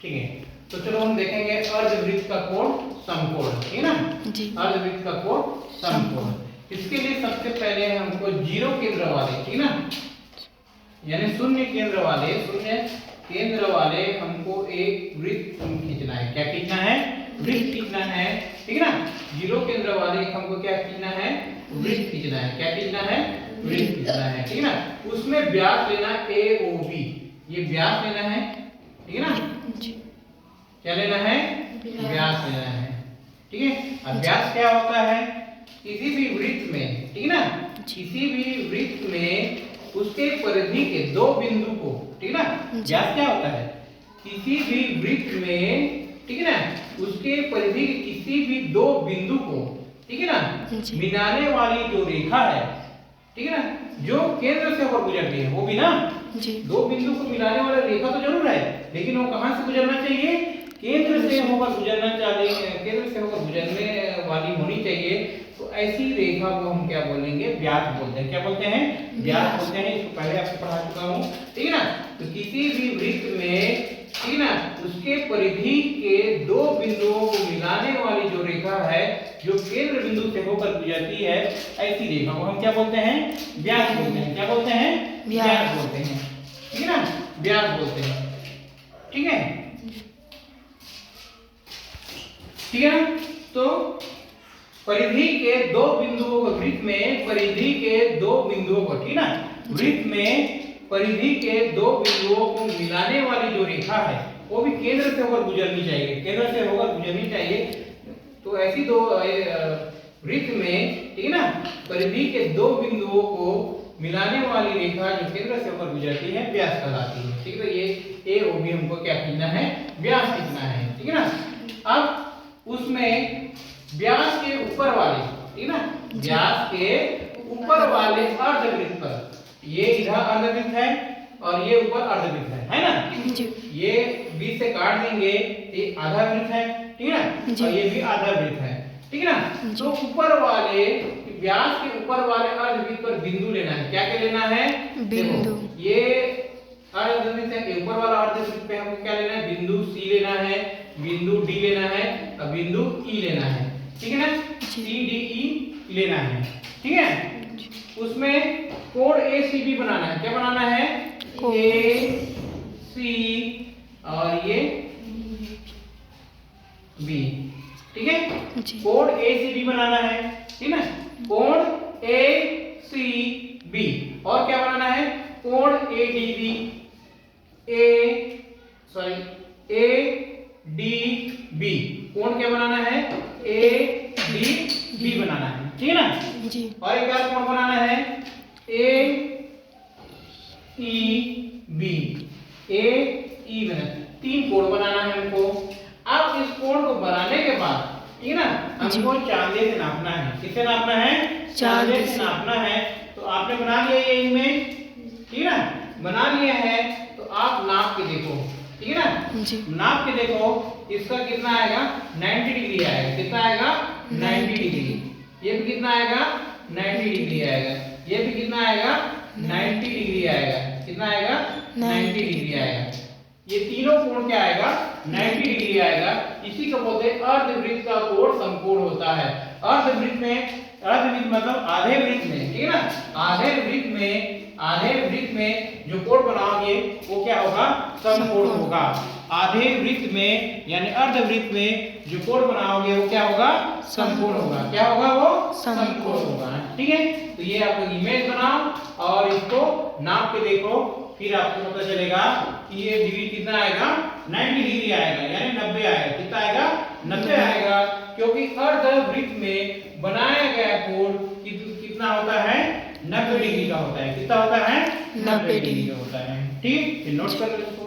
ठीक है। तो चलो हम देखेंगे अर्धवृत्त का कोण समकोण, ठीक है ना जी। अर्धवृत्त का कोण समकोण, इसके लिए सबसे पहले हमको जीरो केंद्र वाले, ठीक ना, यानी शून्य केंद्र वाले हमको एक वृत्त खींचना है। क्या खींचना है? वृत्त खींचना है, ठीक है ना। जीरो केंद्र वाले हमको क्या खींचना है? वृत्त खींचना है। क्या खींचना है? वृत्त खींचना है, ठीक है ना। उसमें व्यास लेना AOB, ये व्यास लेना है, ठीक है ना। क्या लेना है? व्यास लेना है, ठीक है। अब व्यास क्या होता है? किसी भी वृत्त में, ठीक है ना, किसी भी वृत्त में उसके परिधि के दो बिंदु को, ठीक है ना, व्यास क्या होता है? किसी भी वृत्त में, ठीक है ना, उसके परिधि के किसी भी दो बिंदु को, ठीक है ना, मिलाने वाली जो रेखा है, ठीक है ना, जो केंद्र से होकर गुजरती है, वो भी ना दो बिंदु को मिलाने वाला रेखा तो जरूर है, लेकिन वो कहां से गुजरना चाहिए? केंद्र से होकर गुजरना चाहिए, केंद्र से होकर गुजरने वाली होनी चाहिए। तो ऐसी रेखा को हम क्या बोलेंगे? व्यास बोलते हैं। क्या बोलते हैं? व्यास बोलते हैं। इसको पहले आपको पढ़ा चुका हूं, ठीक है ना। तो किसी भी वृत्त में, ठीक है ना, उसके परिधि के दो बिंदुओं को मिलाने वाली जो रेखा है, जो केंद्र बिंदु से होकर गुजरती है, ऐसी रेखा को हम क्या बोलते हैं? व्यास बोलते हैं। क्या बोलते हैं? व्यास बोलते हैं, ठीक है ना, व्यास बोलते हैं, ठीक है, ठीक है ना। तो परिधि के दो बिंदुओं को, वृत्त में परिधि के दो बिंदुओं को, ठीक ना, वृत्त में परिधि के दो बिंदुओं को मिलाने वाली जो रेखा है, वो भी केंद्र से होकर गुजरनी चाहिए, केंद्र से होकर गुजरनी चाहिए। तो ऐसी दो वृत्त में, ठीक है ना, परिधि के दो बिंदुओं को मिलाने वाली रेखा जो केंद्र से होकर गुजरती है, व्यास कहलाती है, ठीक है। तो ये AOB हमको क्या खींचना है? व्यास खींचना है, ठीक है ना। अब उसमें व्यास के ऊपर वाले, ठीक है ना, व्यास के ऊपर वाले अर्धवृत्त पर, ये इधर अर्धवृत्त है और ये ऊपर अर्धवृत्त है ना। ये बीच से काट देंगे, ये आधा वृत्त है, ठीक है ना, और ये भी आधा वृत्त है, ठीक है ना। तो ऊपर वाले व्यास के ऊपर वाले अर्धवृत्त पर बिंदु लेना है। क्या क्या लेना है? बिंदु। ये अर्धवृत्त है, ऊपर वाला अर्धवृत्त पे हमको क्या लेना है? बिंदु C लेना है, बिंदु D लेना है और बिंदु E लेना है, ठीक है ना। CDE लेना है, ठीक है। उसमें कोण ACB बनाना है। क्या बनाना है? AC और ये B, ठीक है। कोण ACB बनाना है, ठीक है ना, कोण ACB। और क्या बनाना है? कोण ADB, ADB। कोण क्या बनाना है? ADB बनाना है, ठीक है ना जी। और एक और कोण बनाना है AEB बनाना, तीन कोण बनाना है हमको। अब इस कोण को बनाने के बाद, ठीक है ना, हमको चांदे से नापना है। किससे नापना है? चांदे से नापना है। तो आपने बना लिया ये इमेज, ठीक है ना, बना लिया है। तो आप नाप के देखो, ठीक है ना, नाप के देखो, इसका कितना आएगा? 90 डिग्री आएगा। कितना आएगा? 90 डिग्री। ये भी कितना आएगा? 90 डिग्री आएगा। ये भी कितना आएगा? 90 डिग्री आएगा। कितना आएगा? 90 डिग्री आएगा। ये तीनों कोण क्या आएगा? 90 डिग्री आएगा। इसी को बोलते हैं अर्धवृत्त का कोण समकोण होता है। अर्धवृत्त में, अर्धवृत्त मतलब आधे वृत्त में, ठीक है ना, आधे वृत्त में जो कोण बनाओगे वो क्या होगा? समकोण होगा। आधे वृत्त में यानी अर्धवृत्त में जो कोण बनाओगे वो क्या होगा? समकोण होगा। क्या होगा? वो समकोण होगा, ठीक है। तो ये आप लोग इमेज बनाओ और इसको नाप के देखो, फिर आपको पता चलेगा कि ये डिग्री कितना आएगा? 90 डिग्री आएगा, यानी 90 आएगा। कितना आएगा? 90 आएगा, क्योंकि अर्धवृत्त में बनाया गया कोण कितना होता है? 90 डिग्री का होता है। कितना होता है? 90 डिग्री का होता है, ठीक है। नोट कर लो।